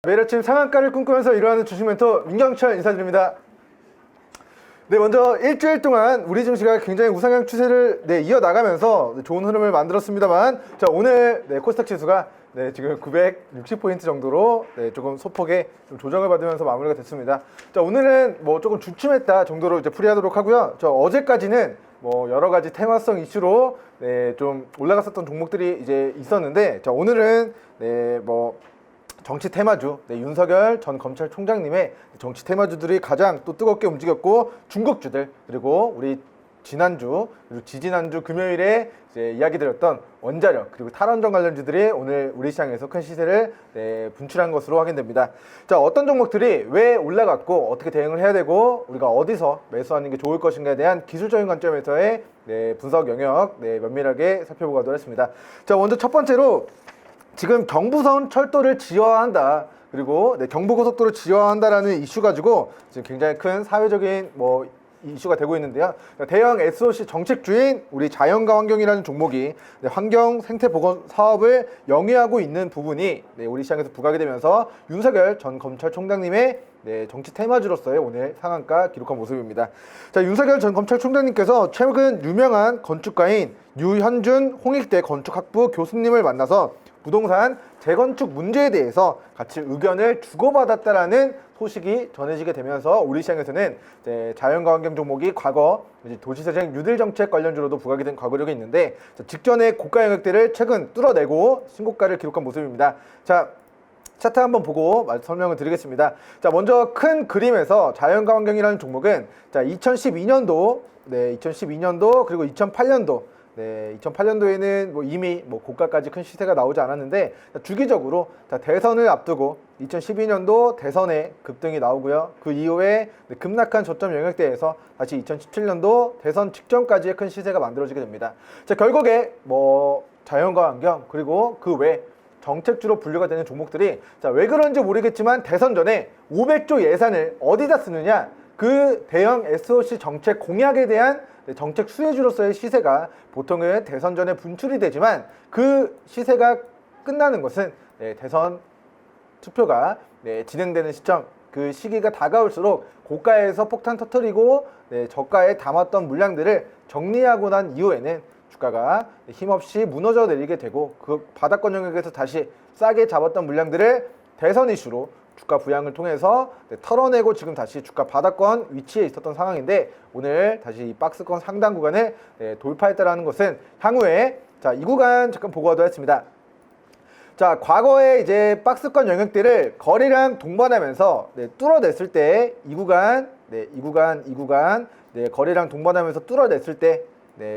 매일 아침 상한가를 꿈꾸면서 일어나는 주식 멘토 민경철 인사드립니다. 네, 먼저 일주일 동안 우리 증시가 굉장히 우상향 추세를 이어나가면서 좋은 흐름을 만들었습니다만, 자, 오늘 코스닥 지수가 지금 960포인트 정도로 조금 소폭의 좀 조정을 받으면서 마무리가 됐습니다. 자, 오늘은 뭐 조금 주춤했다 정도로 이제 풀이하도록 하고요. 저 어제까지는 뭐 여러 가지 테마성 이슈로 좀 올라갔었던 종목들이 이제 있었는데, 자, 오늘은 뭐 정치 테마주, 윤석열 전 검찰총장님의 정치 테마주들이 가장 또 뜨겁게 움직였고, 중국주들, 그리고 우리 지난주 그리고 지지난주 금요일에 이제 이야기 드렸던 원자력 그리고 탈원전 관련주들이 오늘 우리 시장에서 큰 시세를 분출한 것으로 확인됩니다. 자, 어떤 종목들이 왜 올라갔고 어떻게 대응을 해야 되고 우리가 어디서 매수하는 게 좋을 것인가에 대한 기술적인 관점에서의 분석 영역 면밀하게 살펴보도록 하겠습니다. 자, 먼저 첫 번째로 지금 경부선 철도를 지어한다, 그리고 경부고속도로 지어한다라는 이슈 가지고 지금 굉장히 큰 사회적인 이슈가 되고 있는데요. 대형 SOC 정책주인 우리 자연과 환경이라는 종목이 환경 생태 보건 사업을 영위하고 있는 부분이 우리 시장에서 부각이 되면서 윤석열 전 검찰총장님의 정치 테마주로서의 오늘 상한가 기록한 모습입니다. 자, 윤석열 전 검찰총장님께서 최근 유명한 건축가인 유현준 홍익대 건축학부 교수님을 만나서 부동산 재건축 문제에 대해서 같이 의견을 주고받았다라는 소식이 전해지게 되면서 우리 시장에서는 자연과 환경 종목이 과거 도시재생 뉴딜 정책 관련주로도 부각이 된 과거력이 있는데, 직전의 고가 영역대를 최근 뚫어내고 신고가를 기록한 모습입니다. 자, 차트 한번 보고 설명을 드리겠습니다. 자, 먼저 큰 그림에서 자연과 환경이라는 종목은 2012년도, 2012년도 그리고 2008년도 2008년도에는 이미 고가까지 큰 시세가 나오지 않았는데, 주기적으로 대선을 앞두고 2012년도 대선에 급등이 나오고요. 그 이후에 급락한 저점 영역대에서 다시 2017년도 대선 직전까지의 큰 시세가 만들어지게 됩니다. 자, 결국에 자연과 환경 그리고 그 외 정책주로 분류가 되는 종목들이 왜 그런지 모르겠지만 대선 전에 500조 예산을 어디다 쓰느냐, 그 대형 SOC 정책 공약에 대한 정책 수혜주로서의 시세가 보통은 대선 전에 분출이 되지만, 그 시세가 끝나는 것은 대선 투표가 진행되는 시점, 그 시기가 다가올수록 고가에서 폭탄 터뜨리고 저가에 담았던 물량들을 정리하고 난 이후에는 주가가 힘없이 무너져 내리게 되고, 그 바닥권 영역에서 다시 싸게 잡았던 물량들을 대선 이슈로 주가 부양을 통해서 털어내고 지금 다시 주가 바닥권 위치에 있었던 상황인데, 오늘 다시 이 박스권 상단 구간을 돌파했다라는 것은 향후에 이 구간 잠깐 보고 가도록 하겠습니다. 자, 과거에 이제 박스권 영역대를 거래량 동반하면서 뚫어냈을 때 이 구간, 이 구간 거래량 동반하면서 뚫어냈을 때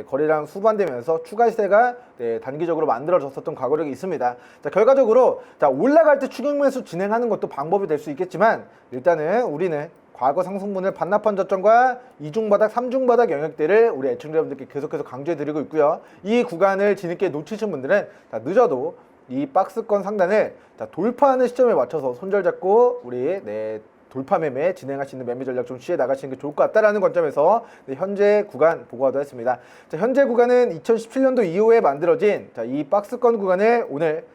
거래량 수반되면서 추가 시세가 단기적으로 만들어졌었던 과거력이 있습니다. 자, 결과적으로 올라갈 때 추격 매수 진행하는 것도 방법이 될 수 있겠지만, 일단은 우리는 과거 상승분을 반납한 저점과 이중바닥, 삼중바닥 영역대를 우리 애청자 여러분들께 계속해서 강조해 드리고 있고요. 이 구간을 뒤늦게 놓치신 분들은 늦어도 이 박스권 상단을 돌파하는 시점에 맞춰서 손절 잡고 우리 돌파 매매 진행할 수 있는 매매 전략 좀 취해 나가시는 게 좋을 것 같다라는 관점에서 현재 구간 보고하도록 했습니다. 자, 현재 구간은 2017년도 이후에 만들어진 이 박스권 구간을 오늘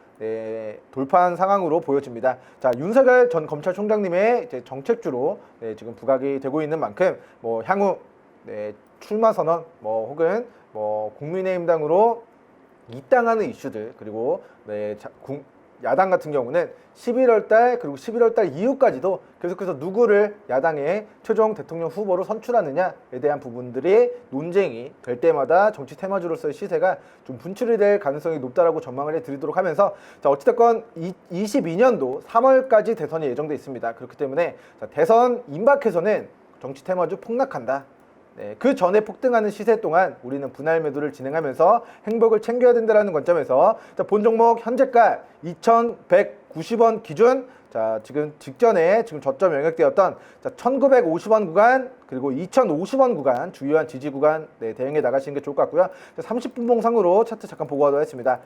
돌파한 상황으로 보여집니다. 자, 윤석열 전 검찰총장님의 정책주로 지금 부각이 되고 있는 만큼 향후 출마 선언 혹은 국민의힘당으로 입당하는 이슈들, 그리고 야당 같은 경우는 11월달 그리고 11월달 이후까지도 계속해서 누구를 야당의 최종 대통령 후보로 선출하느냐에 대한 부분들이 논쟁이 될 때마다 정치 테마주로서의 시세가 좀 분출이 될 가능성이 높다라고 전망을 해드리도록 하면서, 자, 어찌됐건 22년도 3월까지 대선이 예정돼 있습니다. 그렇기 때문에 대선 임박해서는 정치 테마주 폭락한다. 그 전에 폭등하는 시세 동안 우리는 분할 매도를 진행하면서 행복을 챙겨야 된다는 관점에서 본 종목 현재가 2,190원 기준, 지금 직전에 저점 영역대였던 1,950원 구간 그리고 2,050원 구간 주요한 지지 구간 대응해 나가시는 게 좋을 것 같고요. 30분 봉상으로 차트 잠깐 보고 가도록 하겠습니다.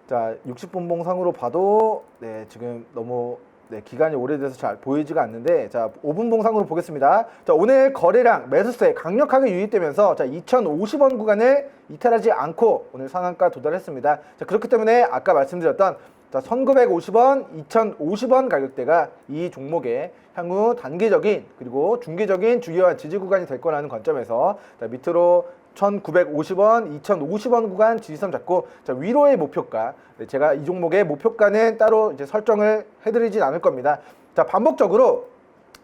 자, 60분 봉상으로 봐도 지금 너무 기간이 오래돼서 잘 보이지가 않는데, 자, 5분 봉상으로 보겠습니다. 자, 오늘 거래량 매수세 강력하게 유입되면서 2,050원 구간을 이탈하지 않고 오늘 상한가 도달했습니다. 자, 그렇기 때문에 아까 말씀드렸던 자, 1950원, 2050원 가격대가 이 종목의 향후 단기적인 그리고 중기적인 주요한 지지 구간이 될 거라는 관점에서 자, 밑으로 1950원, 2050원 구간 지지선 잡고 자, 위로의 목표가 제가 이 종목의 목표가는 따로 이제 설정을 해드리진 않을 겁니다. 자, 반복적으로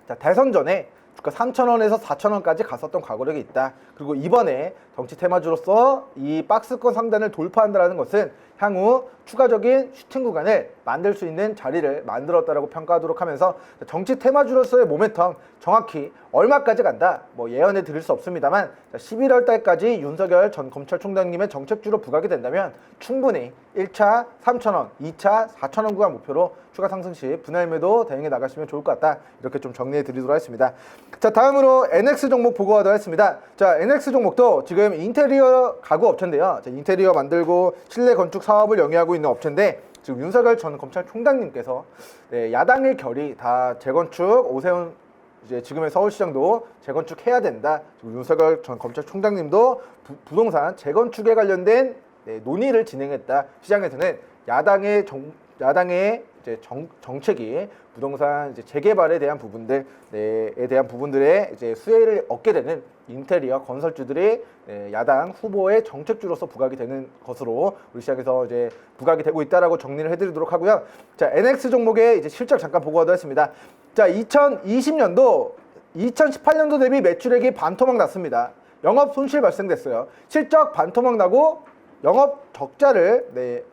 자, 대선 전에 주가 3,000원에서 4,000원까지 갔었던 과거력이 있다. 그리고 이번에 정치 테마주로서 이 박스권 상단을 돌파한다는 것은 향후 추가적인 슈팅 구간을 만들 수 있는 자리를 만들었다라고 평가하도록 하면서 정치 테마주로서의 모멘텀 정확히 얼마까지 간다 뭐 예언해 드릴 수 없습니다만 11월 달까지 윤석열 전 검찰총장님의 정책주로 부각이 된다면 충분히 1차 3,000원, 2차 4,000원 구간 목표로 추가 상승 시 분할 매도 대응해 나가시면 좋을 것 같다. 이렇게 좀 정리해 드리도록 하겠습니다. 자, 다음으로 NX 종목 보고하도록 하겠습니다. 자, NX 종목도 지금 인테리어 가구 업체인데요. 자, 인테리어 만들고 실내 건축 사업을 영위하고 있는 업체인데 지금 윤석열 전 검찰총장님께서 야당의 결의 다 재건축 오세훈 이제 지금의 서울시장도 재건축해야 된다. 지금 윤석열 전 검찰총장님도 부동산 재건축에 관련된 논의를 진행했다. 시장에서는 야당의 이제 정책이 부동산 이제 재개발에 대한 부분들에 대한 부분들의 이제 수혜를 얻게 되는 인테리어 건설주들이 야당 후보의 정책주로서 부각이 되는 것으로 우리 시장에서 이제 부각이 되고 있다라고 정리를 해드리도록 하고요. 자, NX 종목의 이제 실적 잠깐 보고하도록 하겠습니다. 자, 2020년도, 2018년도 대비 매출액이 반토막 났습니다. 영업 손실 발생됐어요. 실적 반토막 나고 영업 적자를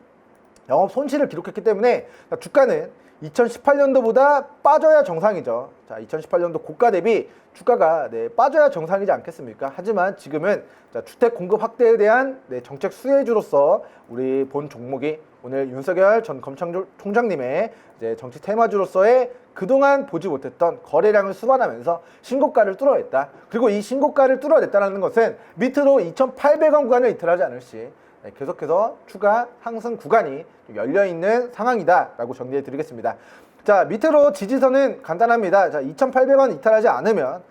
영업 손실을 기록했기 때문에 주가는 2018년도보다 빠져야 정상이죠. 자, 2018년도 고가 대비 주가가 빠져야 정상이지 않겠습니까? 하지만 지금은 주택 공급 확대에 대한 정책 수혜주로서 우리 본 종목이 오늘 윤석열 전 검찰총장님의 이제 정치 테마주로서의 그동안 보지 못했던 거래량을 수반하면서 신고가를 뚫어냈다. 그리고 이 신고가를 뚫어냈다는 것은 밑으로 2,800원 구간을 이탈하지 않을 시 계속해서 추가 상승 구간이 열려있는 상황이다라고 정리해 드리겠습니다. 자, 밑으로 지지선은 간단합니다. 자, 2,800원 이탈하지 않으면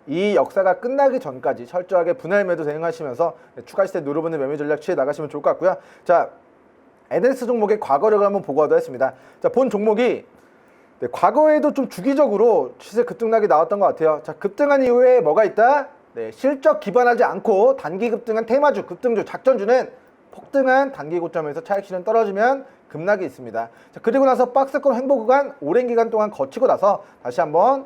이 역사가 끝나기 전까지 철저하게 분할 매도 대응하시면서 추가 시세 누르보는 매매 전략 취해 나가시면 좋을 것 같고요. 자, NS 종목의 과거력을 한번 보고하도록 하겠습니다. 자, 본 종목이 과거에도 좀 주기적으로 시세 급등락이 나왔던 것 같아요. 자, 급등한 이후에 뭐가 있다? 실적 기반하지 않고 단기 급등한 테마주, 급등주, 작전주는 폭등한 단기 고점에서 차익 실현 떨어지면 급락이 있습니다. 자, 그리고 나서 박스권 횡보 구간 오랜 기간 동안 거치고 나서 다시 한번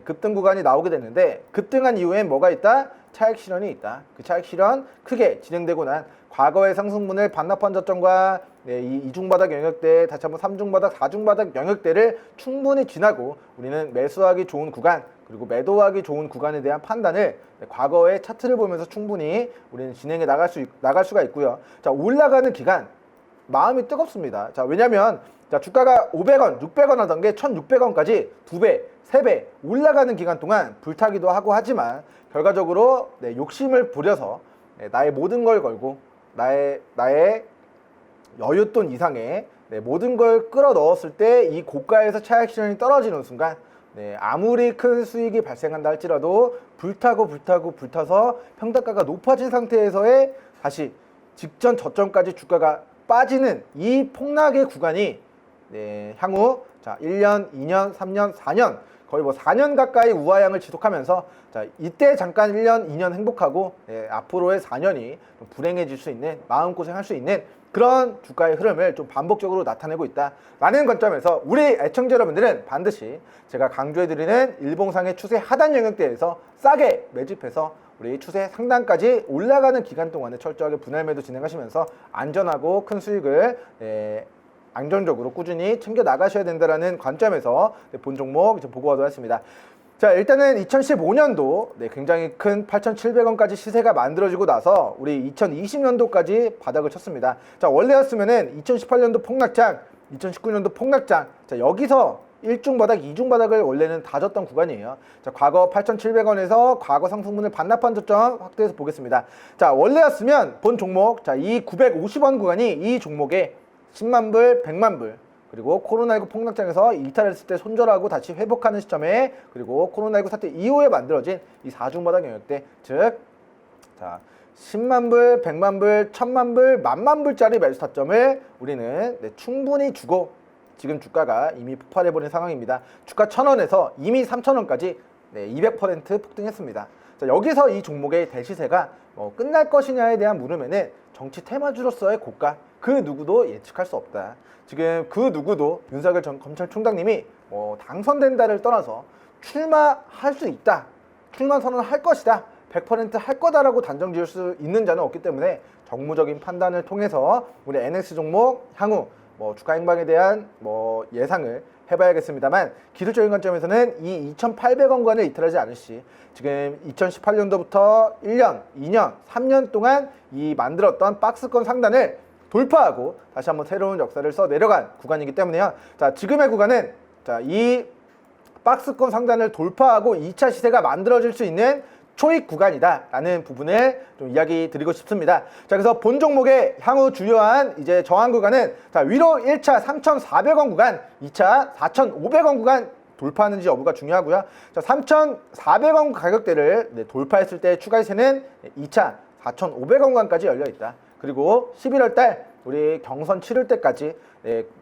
급등 구간이 나오게 됐는데 급등한 이후엔 뭐가 있다? 차익 실현이 있다. 그 차익 실현 크게 진행되고 난 과거의 상승분을 반납한 저점과 이 이중바닥 영역대, 다시 한번 3중바닥, 4중바닥 영역대를 충분히 지나고 우리는 매수하기 좋은 구간 그리고 매도하기 좋은 구간에 대한 판단을 과거의 차트를 보면서 충분히 우리는 진행해 나갈 수가 있고요. 자, 올라가는 기간 마음이 뜨겁습니다. 자, 왜냐면 자, 주가가 500원, 600원 하던 게 1,600원까지 2배, 3배 올라가는 기간 동안 불타기도 하고 하지만 결과적으로 욕심을 부려서 나의 모든 걸 걸고 나의 여윳돈 이상의 모든 걸 끌어 넣었을 때 이 고가에서 차익 실현이 떨어지는 순간 아무리 큰 수익이 발생한다 할지라도 불타서 평단가가 높아진 상태에서의 다시 직전 저점까지 주가가 빠지는 이 폭락의 구간이 향후 자 1년, 2년, 3년, 4년 거의 뭐 4년 가까이 우하향을 지속하면서 자 이때 잠깐 1년, 2년 행복하고 앞으로의 4년이 좀 불행해질 수 있는 마음고생할 수 있는 그런 주가의 흐름을 좀 반복적으로 나타내고 있다라는 관점에서 우리 애청자 여러분들은 반드시 제가 강조해드리는 일봉상의 추세 하단 영역대에서 싸게 매집해서 우리 추세 상단까지 올라가는 기간 동안에 철저하게 분할 매도 진행하시면서 안전하고 큰 수익을 안정적으로 꾸준히 챙겨 나가셔야 된다는 관점에서 본 종목 보고하도록 하겠습니다. 자, 일단은 2015년도 굉장히 큰 8,700원까지 시세가 만들어지고 나서 우리 2020년도까지 바닥을 쳤습니다. 자, 원래였으면은 2018년도 폭락장, 2019년도 폭락장, 자, 여기서 1중바닥, 2중바닥을 원래는 다졌던 구간이에요. 자, 과거 8,700원에서 과거 상승분을 반납한 저점 확대해서 보겠습니다. 자, 원래였으면 본 종목, 자, 이 950원 구간이 이 종목의 10만 불, 100만 불, 그리고 코로나19 폭락장에서 이탈했을 때 손절하고 다시 회복하는 시점에 그리고 코로나19 사태 이후에 만들어진 이 4중바닥 영역대, 즉 자, 10만 불, 100만 불, 1000만 불, 10,000만 불짜리 매수 타점을 우리는 충분히 주고 지금 주가가 이미 폭발해버린 상황입니다. 주가 1,000원에서 이미 3,000원까지 200% 폭등했습니다. 자, 여기서 이 종목의 대시세가 끝날 것이냐에 대한 물음에는 정치 테마주로서의 고가 그 누구도 예측할 수 없다. 지금 그 누구도 윤석열 전 검찰총장님이 당선된다를 떠나서 출마할 수 있다, 출마 선언할 것이다, 100%할 거다라고 단정 지을 수 있는 자는 없기 때문에 정무적인 판단을 통해서 우리 NX 종목 향후 주가 행방에 대한 예상을 해봐야겠습니다만, 기술적인 관점에서는 이 2,800원관을 이탈하지 않을 시 지금 2018년도부터 1년, 2년, 3년 동안 이 만들었던 박스권 상단을 돌파하고 다시 한번 새로운 역사를 써 내려간 구간이기 때문에요. 자, 지금의 구간은 이 박스권 상단을 돌파하고 2차 시세가 만들어질 수 있는 초입 구간이다 라는 부분을 좀 이야기 드리고 싶습니다. 자, 그래서 본 종목의 향후 주요한 이제 저항 구간은 위로 1차 3,400원 구간, 2차 4,500원 구간 돌파하는지 여부가 중요하고요. 자, 3,400원 가격대를 돌파했을 때 추가 시세는 2차 4,500원 구간까지 열려 있다. 그리고 11월 달 우리 경선 치를 때까지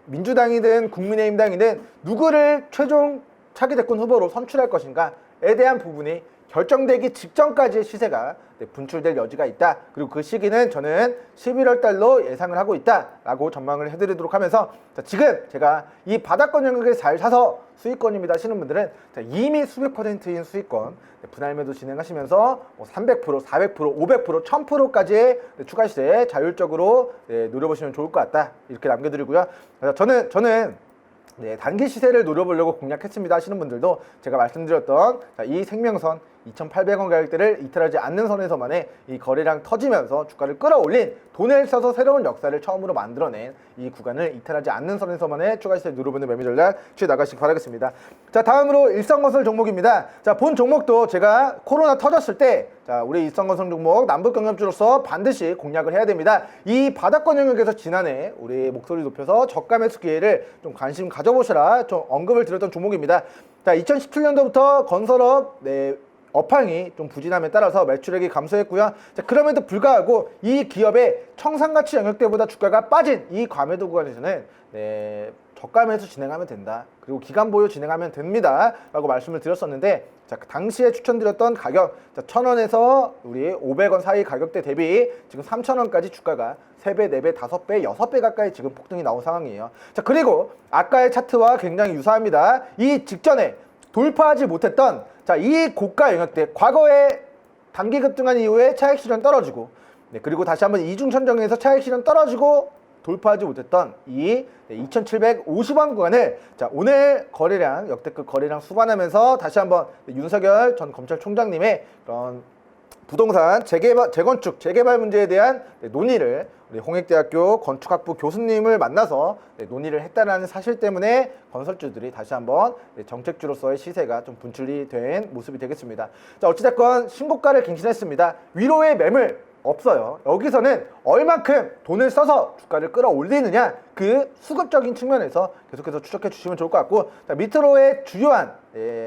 민주당이든 국민의힘당이든 누구를 최종 차기 대권 후보로 선출할 것인가에 대한 부분이 결정되기 직전까지의 시세가 분출될 여지가 있다. 그리고 그 시기는 저는 11월 달로 예상을 하고 있다라고 전망을 해드리도록 하면서, 지금 제가 이 바닥권 영역을 잘 사서 수익권입니다 하시는 분들은 이미 수백 %인 수익권 분할 매도 진행하시면서 300%, 400%, 500%, 1000%까지의 추가 시세 자율적으로 노려보시면 좋을 것 같다, 이렇게 남겨드리고요. 저는 단기 시세를 노려보려고 공략했습니다 하시는 분들도 제가 말씀드렸던 이 생명선 2,800원 가격대를 이탈하지 않는 선에서만의 이 거래량 터지면서 주가를 끌어올린, 돈을 써서 새로운 역사를 처음으로 만들어낸 이 구간을 이탈하지 않는 선에서만의 추가 시세 누려보는 매매 전략 취해 나가시기 바라겠습니다. 자, 다음으로 일성건설 종목입니다. 자, 본 종목도 제가 코로나 터졌을 때 우리 일성건설 종목 남북경협주로서 반드시 공략을 해야 됩니다. 이 바닥권 영역에서 지난해 우리 목소리 높여서 저가 매수 기회를 좀 관심 가져보시라 좀 언급을 드렸던 종목입니다. 자, 2017년도부터 건설업 업황이 좀 부진함에 따라서 매출액이 감소했고요. 자, 그럼에도 불구하고 이 기업의 청산가치 영역대보다 주가가 빠진 이 과매도 구간에서는 저가 매수 진행하면 된다, 그리고 기간 보유 진행하면 됩니다 라고 말씀을 드렸었는데, 자, 당시에 추천드렸던 가격 1,000원에서 우리 500원 사이 가격대 대비 지금 3,000원까지 주가가 3배, 4배, 5배, 6배 가까이 지금 폭등이 나온 상황이에요. 자, 그리고 아까의 차트와 굉장히 유사합니다. 이 직전에 돌파하지 못했던 이 고가 영역대, 과거에 단기 급등한 이후에 차익 실현 떨어지고, 그리고 다시 한번 이중천정에서 차익 실현 떨어지고 돌파하지 못했던 이 2,750원 구간을 오늘 거래량, 역대급 거래량 수반하면서 다시 한번 윤석열 전 검찰총장님의 그런 부동산 재건축, 재개발 문제에 대한 논의를 우리 홍익대학교 건축학부 교수님을 만나서 논의를 했다는 사실 때문에 건설주들이 다시 한번 정책주로서의 시세가 좀 분출이 된 모습이 되겠습니다. 자, 어찌됐건 신고가를 갱신했습니다. 위로의 매물 없어요. 여기서는 얼만큼 돈을 써서 주가를 끌어올리느냐, 그 수급적인 측면에서 계속해서 추적해 주시면 좋을 것 같고, 자, 밑으로의 주요한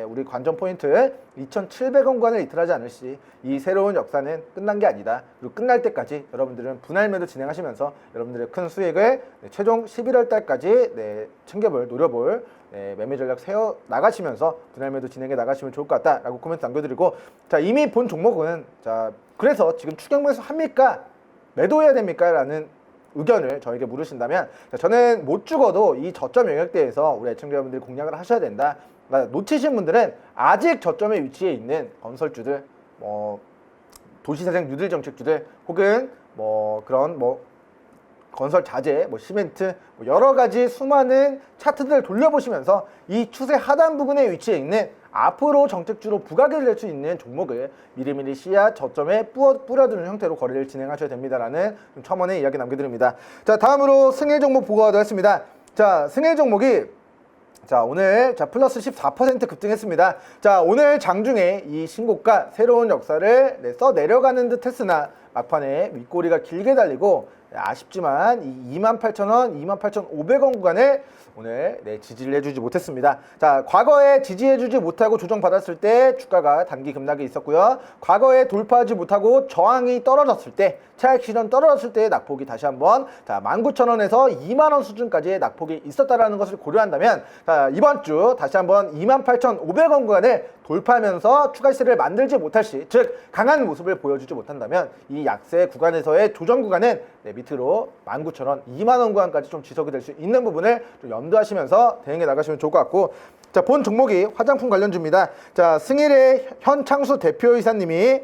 우리 관전 포인트 2,700원관을 이탈하지 않을 시 이 새로운 역사는 끝난 게 아니다. 그리고 끝날 때까지 여러분들은 분할 매도 진행하시면서 여러분들의 큰 수익을 최종 11월 달까지 챙겨볼, 노려볼 매매 전략 세워 나가시면서 분할 매도 진행해 나가시면 좋을 것 같다라고 코멘트 남겨드리고, 자, 이미 본 종목은 그래서 지금 추격 매수 합니까? 매도해야 됩니까? 라는 의견을 저에게 물으신다면, 저는 못 죽어도 이 저점 영역대에서 우리 애청자 여러분들이 공략을 하셔야 된다. 놓치신 분들은 아직 저점에 위치해 있는 건설주들, 도시재생 뉴딜 정책주들, 혹은 그런 건설 자재, 시멘트, 여러 가지 수많은 차트들을 돌려보시면서 이 추세 하단 부분에 위치해 있는 앞으로 정책주로 부각이 될 수 있는 종목을 미리미리 시야 저점에 뿌려두는 형태로 거래를 진행하셔야 됩니다라는 첨언의 이야기 남겨드립니다. 자, 다음으로 승일 종목 보고하도록 하겠습니다. 자, 승일 종목이 오늘 플러스 14% 급등했습니다. 자, 오늘 장중에 이 신고가 새로운 역사를 써 내려가는 듯 했으나 막판에 윗꼬리가 길게 달리고 아쉽지만 이 28,000원, 28,500원 구간을 오늘 지지를 해주지 못했습니다. 자, 과거에 지지해주지 못하고 조정받았을 때 주가가 단기 급락이 있었고요. 과거에 돌파하지 못하고 저항이 떨어졌을 때, 차익 실현 떨어졌을 때의 낙폭이 다시 한번 19,000원에서 2만원 수준까지의 낙폭이 있었다는 것을 고려한다면, 자, 이번 주 다시 한번 28,500원 구간을 돌파하면서 추가 시세를 만들지 못할 시, 즉 강한 모습을 보여주지 못한다면 이 약세 구간에서의 조정 구간은 밑으로 19,000원, 2만원 구간까지 좀 지속이 될 수 있는 부분을 좀 염두하시면서 대응해 나가시면 좋을 것 같고, 자, 본 종목이 화장품 관련주입니다. 자, 승일의 현창수 대표이사님이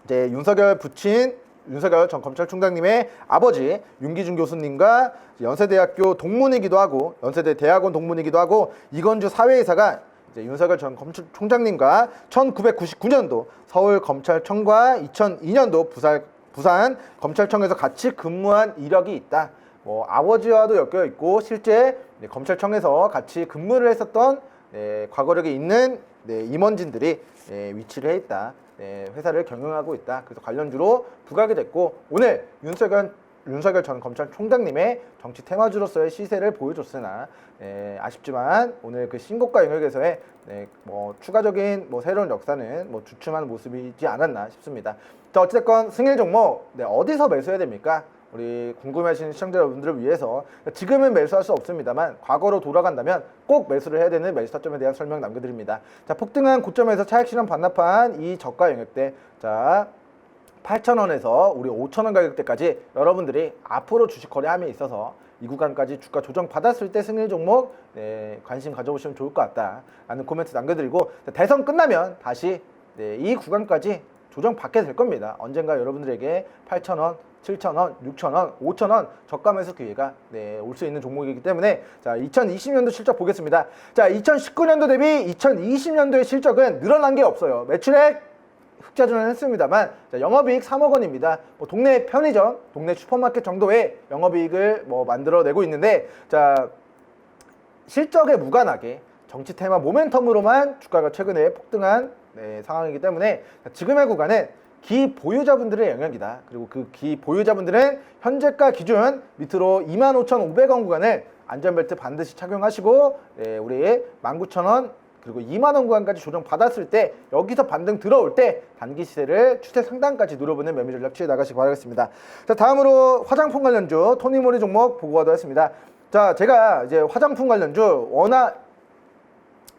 이제 윤석열 전 검찰총장님의 아버지 윤기준 교수님과 연세대학교 동문이기도 하고 연세대 대학원 동문이기도 하고 이건주 사회이사가 이제 윤석열 전 검찰총장님과 1999년도 서울검찰청과 2002년도 부산 검찰청에서 같이 근무한 이력이 있다. 뭐 아버지와도 엮여 있고 실제 검찰청에서 같이 근무를 했었던 과거력이 있는 임원진들이 위치를 해 있다. 회사를 경영하고 있다. 그래서 관련주로 부각이 됐고 오늘 윤석열 전 검찰총장님의 정치 테마주로서의 시세를 보여줬으나 아쉽지만 오늘 그 신고가 영역에서의 뭐 추가적인 새로운 역사는 주춤한 모습이지 않았나 싶습니다. 자, 어쨌건 승일 종목 어디서 매수해야 됩니까? 우리 궁금해하시는 시청자 여러분들을 위해서 지금은 매수할 수 없습니다만 과거로 돌아간다면 꼭 매수를 해야 되는 매수 타점에 대한 설명 남겨드립니다. 자, 폭등한 고점에서 차익 실현 반납한 이 저가 영역대, 자 8,000원에서 우리 5,000원 가격대까지 여러분들이 앞으로 주식 거래함에 있어서 이 구간까지 주가 조정 받았을 때 승일 종목 관심 가져보시면 좋을 것 같다 라는 코멘트 남겨드리고, 대선 끝나면 다시 이 구간까지 조정 받게 될 겁니다. 언젠가 여러분들에게 8,000원, 7,000원, 6,000원, 5,000원 저가 매수 기회가 올 수 있는 종목이기 때문에, 자, 2020년도 실적 보겠습니다. 자, 2019년도 대비 2020년도의 실적은 늘어난 게 없어요. 매출액 흑자전환 했습니다만, 자, 영업이익 3억 원입니다. 동네 편의점, 동네 슈퍼마켓 정도의 영업이익을 만들어내고 있는데, 자, 실적에 무관하게 정치 테마 모멘텀으로만 주가가 최근에 폭등한 상황이기 때문에, 자, 지금의 구간은 기보유자분들의 영역이다. 그리고 그 기보유자분들은 현재가 기준 밑으로 25,500원 구간을 안전벨트 반드시 착용하시고 우리 19,000원 그리고 2만원 구간까지 조정 받았을 때 여기서 반등 들어올 때 단기 시세를 추세 상단까지 노려보는 매매 전략 취해 나가시기 바라겠습니다. 자, 다음으로 화장품 관련주 토니모리 종목 보고 가도록 하겠습니다. 자, 제가 이제 화장품 관련주 워낙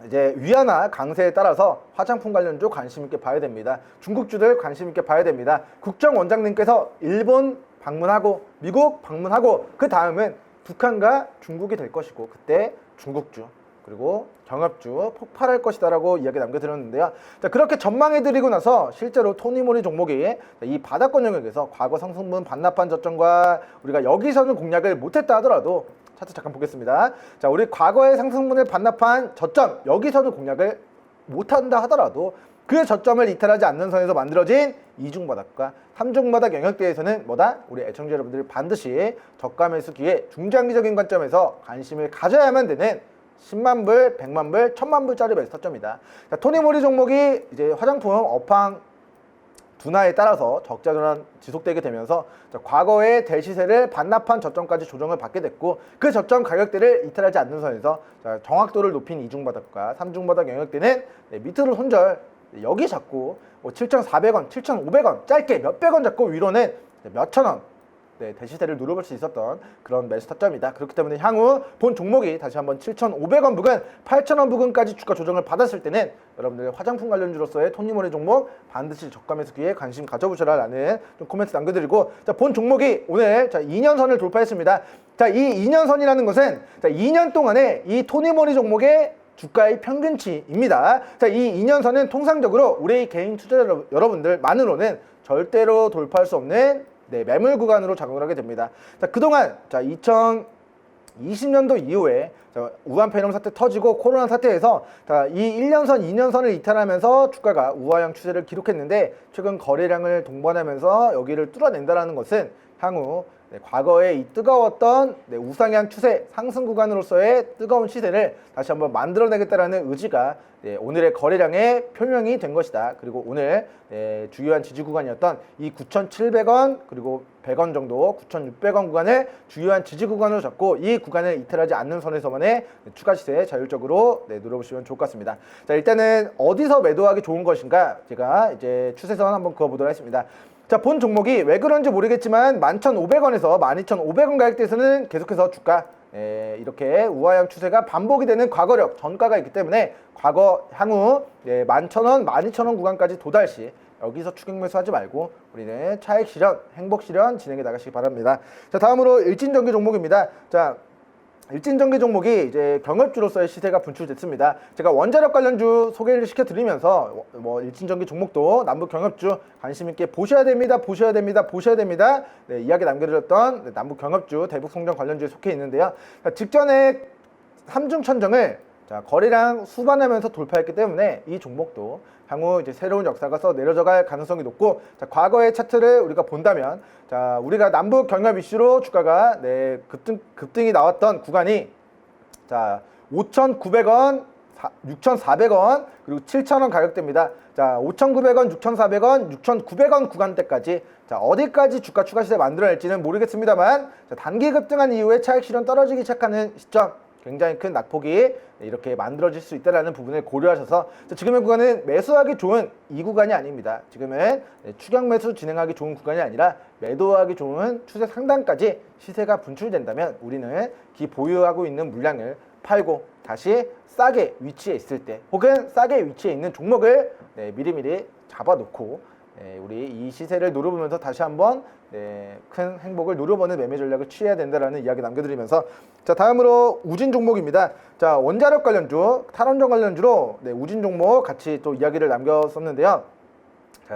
이제 위안화 강세에 따라서 화장품 관련주 관심 있게 봐야 됩니다. 중국주들 관심 있게 봐야 됩니다. 국정원장님께서 일본 방문하고 미국 방문하고 그 다음은 북한과 중국이 될 것이고 그때 중국주 그리고 경합주 폭발할 것이다라고 이야기 남겨드렸는데요. 자, 그렇게 전망해드리고 나서 실제로 토니모리 종목이 이 바닥권 영역에서 과거 상승분 반납한 저점과 우리가 여기서는 공략을 못했다 하더라도 차트 잠깐 보겠습니다. 자, 우리 과거의 상승분을 반납한 저점 여기서는 공략을 못한다 하더라도 그 저점을 이탈하지 않는 선에서 만들어진 이중바닥과 삼중바닥 영역대에서는 우리 애청자 여러분들이 반드시 저가 매수 기회 중장기적인 관점에서 관심을 가져야만 되는 10만 불, 100만 불, 1000만 불짜리 매수 타점이다. 자, 토니모리 종목이 이제 화장품 업황 둔화에 따라서 적자 전환 지속되게 되면서 과거의 대시세를 반납한 저점까지 조정을 받게 됐고 그 저점 가격대를 이탈하지 않는 선에서 정확도를 높인 이중바닥과 삼중바닥 영역대는 밑으로 손절 여기 잡고 7,400원, 7,500원 짧게 몇백원 잡고 위로는 몇천원 대시세를 누려볼 수 있었던 그런 매수 타점이다. 그렇기 때문에 향후 본 종목이 다시 한번 7,500원 부근, 8,000원 부근까지 주가 조정을 받았을 때는 여러분들 화장품 관련주로서의 토니모리 종목 반드시 저가 매수 기회에 관심 가져보셔라 라는 좀 코멘트 남겨드리고, 자, 본 종목이 오늘 2년선을 돌파했습니다. 자, 이 2년선이라는 것은 2년 동안에 이 토니모리 종목의 주가의 평균치입니다. 자, 이 2년선은 통상적으로 우리 개인 투자자 여러분들만으로는 절대로 돌파할 수 없는 매물 구간으로 작용을 하게 됩니다. 자, 그동안 2020년도 이후에 우한 폐렴 사태 터지고 코로나 사태에서 이 1년선, 2년선을 이탈하면서 주가가 우하형 추세를 기록했는데 최근 거래량을 동반하면서 여기를 뚫어낸다는 것은 향후 과거에 이 뜨거웠던 우상향 추세 상승 구간으로서의 뜨거운 시세를 다시 한번 만들어내겠다라는 의지가 오늘의 거래량에 표명이 된 것이다. 그리고 오늘 주요한 지지 구간이었던 이 9,700원 그리고 100원 정도 9,600원 구간을 주요한 지지 구간으로 잡고 이 구간을 이탈하지 않는 선에서만의 추가 시세 자율적으로 누려보시면 좋을 것 같습니다. 자, 일단은 어디서 매도하기 좋은 것인가 제가 이제 추세선 한번 그어보도록 하겠습니다. 자, 본 종목이 왜 그런지 모르겠지만 11,500원에서 12,500원 가격대에서는 계속해서 주가 이렇게 우하향 추세가 반복이 되는 과거력 전가가 있기 때문에 과거 향후 11,000원, 12,000원 구간까지 도달 시 여기서 추격 매수하지 말고 우리는 차익 실현, 행복 실현 진행해 나가시기 바랍니다. 자, 다음으로 일진전기 종목입니다. 자, 일진전기 종목이 이제 경업주로서의 시세가 분출됐습니다. 제가 원자력 관련주 소개를 시켜드리면서 일진전기 종목도 남북 경업주 관심 있게 보셔야 됩니다. 보셔야 됩니다. 보셔야 됩니다. 이야기 남겨드렸던 남북 경업주 대북 송전 관련주에 속해 있는데요. 직전에 삼중천정을 거래량 수반하면서 돌파했기 때문에 이 종목도 향후 이제 새로운 역사가 서 내려져갈 가능성이 높고, 과거의 차트를 우리가 본다면, 우리가 남북 경협 이슈로 주가가 급등이 나왔던 구간이 5,900원, 6,400원 그리고 7,000원 가격대입니다. 5,900원, 6,400원, 6,900원 구간대까지 어디까지 주가 추가 시세 만들어낼지는 모르겠습니다만, 단기 급등한 이후에 차익 실현 떨어지기 시작하는 시점, 굉장히 큰 낙폭이 이렇게 만들어질 수 있다는 부분을 고려하셔서 지금의 구간은 매수하기 좋은 이 구간이 아닙니다. 지금은 추격 매수 진행하기 좋은 구간이 아니라 매도하기 좋은 추세 상단까지 시세가 분출된다면 우리는 기 보유하고 있는 물량을 팔고 다시 싸게 위치해 있을 때 혹은 싸게 위치해 있는 종목을 미리미리 잡아놓고 우리 이 시세를 노려보면서 다시 한번 큰 행복을 노려보는 매매 전략을 취해야 된다라는 이야기 남겨드리면서, 다음으로 우진 종목입니다. 원자력 관련주, 탈원전 관련주로 우진 종목 같이 또 이야기를 남겼었는데요.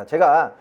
제가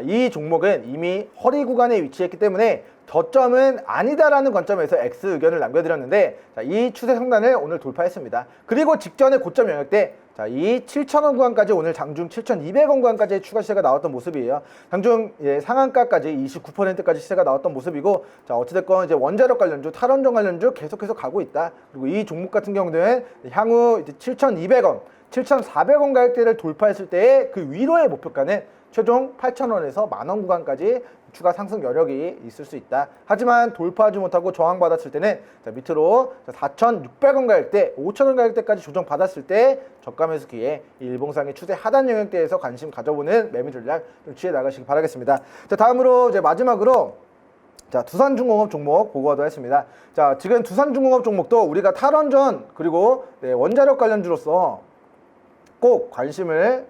이 종목은 이미 허리 구간에 위치했기 때문에 저점은 아니다라는 관점에서 X 의견을 남겨드렸는데, 이 추세 상단을 오늘 돌파했습니다. 그리고 직전에 고점 영역대 이 7,000원 구간까지 오늘 장중 7,200원 구간까지 추가 시세가 나왔던 모습이에요. 장중 상한가까지 29%까지 시세가 나왔던 모습이고, 어찌됐건 이제 원자력 관련주, 탈원전 관련주 계속해서 가고 있다. 그리고 이 종목 같은 경우는 향후 이제 7,200원, 7,400원 가격대를 돌파했을 때의 그 위로의 목표가는 최종 8,000원에서 만원 구간까지 추가 상승 여력이 있을 수 있다. 하지만 돌파하지 못하고 저항받았을 때는 밑으로 4,600원 가격대, 5,000원 가격대까지 조정받았을 때 저가 매수 기회, 일봉상의 추세 하단 영역대에서 관심 가져보는 매매 전략 좀 취해 나가시기 바라겠습니다. 다음으로 이제 마지막으로 두산중공업 종목 보고하도록 했습니다. 지금 두산중공업 종목도 우리가 탈원전 그리고 원자력 관련주로서 꼭 관심을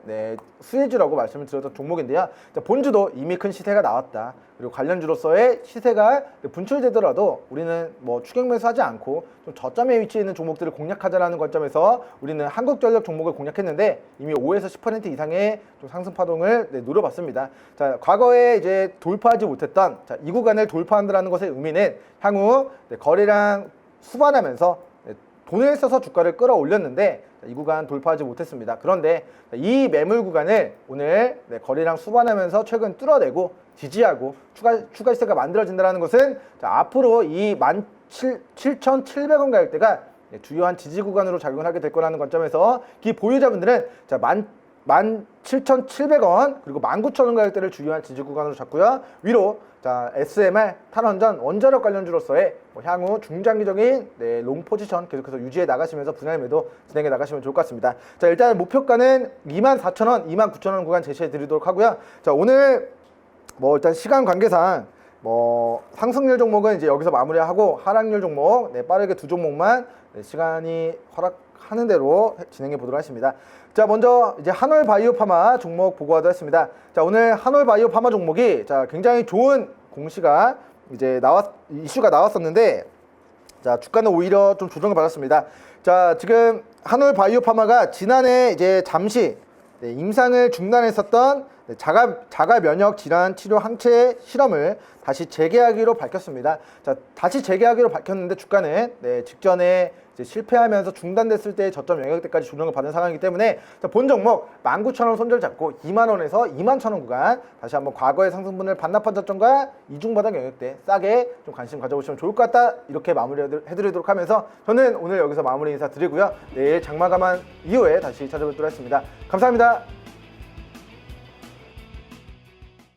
수혜주라고 말씀을 드렸던 종목인데요. 본주도 이미 큰 시세가 나왔다. 그리고 관련주로서의 시세가 분출되더라도 우리는 추격 매수하지 않고 좀 저점에 위치해 있는 종목들을 공략하자라는 관점에서 우리는 한국전력 종목을 공략했는데 이미 5에서 10% 이상의 좀 상승 파동을 노려봤습니다. 과거에 이제 돌파하지 못했던 이 구간을 돌파한다는 것의 의미는 향후 거래량 수반하면서 돈을 써서 주가를 끌어올렸는데 이 구간 돌파하지 못했습니다. 그런데 이 매물 구간을 오늘 거래량 수반하면서 최근 뚫어내고 지지하고 추가 시세가 만들어진다는 것은 앞으로 이 17,700원 가격대가 주요한 지지 구간으로 작용을 하게 될 거라는 관점에서 기 보유자분들은 17,700원 그리고 19,000원 가격대를 주요한 지지 구간으로 잡고요. 위로 SMR, 탈원전, 원자력 관련주로서의 향후 중장기적인 롱 포지션 계속해서 유지해 나가시면서 분할 매도 진행해 나가시면 좋을 것 같습니다. 일단 목표가는 24,000원, 29,000원 구간 제시해 드리도록 하고요. 오늘 일단 시간 관계상 상승률 종목은 이제 여기서 마무리하고 하락률 종목 빠르게 두 종목만 시간이 허락하는 대로 진행해 보도록 하겠습니다. 먼저 이제 한올바이오파마 종목 보고하도록 했습니다. 오늘 한올바이오파마 종목이 굉장히 좋은 공시가 이제 이슈가 나왔었는데, 주가는 오히려 좀 조정을 받았습니다. 지금 한올바이오파마가 지난해 이제 잠시 임상을 중단했었던 자가 면역 질환 치료 항체 실험을 다시 재개하기로 밝혔습니다. 자, 다시 재개하기로 밝혔는데 주가는 직전에 이제 실패하면서 중단됐을 때 저점 영역대까지 조정을 받은 상황이기 때문에 자, 본 종목 19,000원 손절 잡고 2만원에서 21,000원 구간 다시 한번 과거의 상승분을 반납한 저점과 이중바닥 영역대 싸게 좀 관심 가져보시면 좋을 것 같다, 이렇게 마무리해드리도록 하면서 저는 오늘 여기서 마무리 인사 드리고요. 내일 장마감한 이후에 다시 찾아뵙도록 하겠습니다. 감사합니다.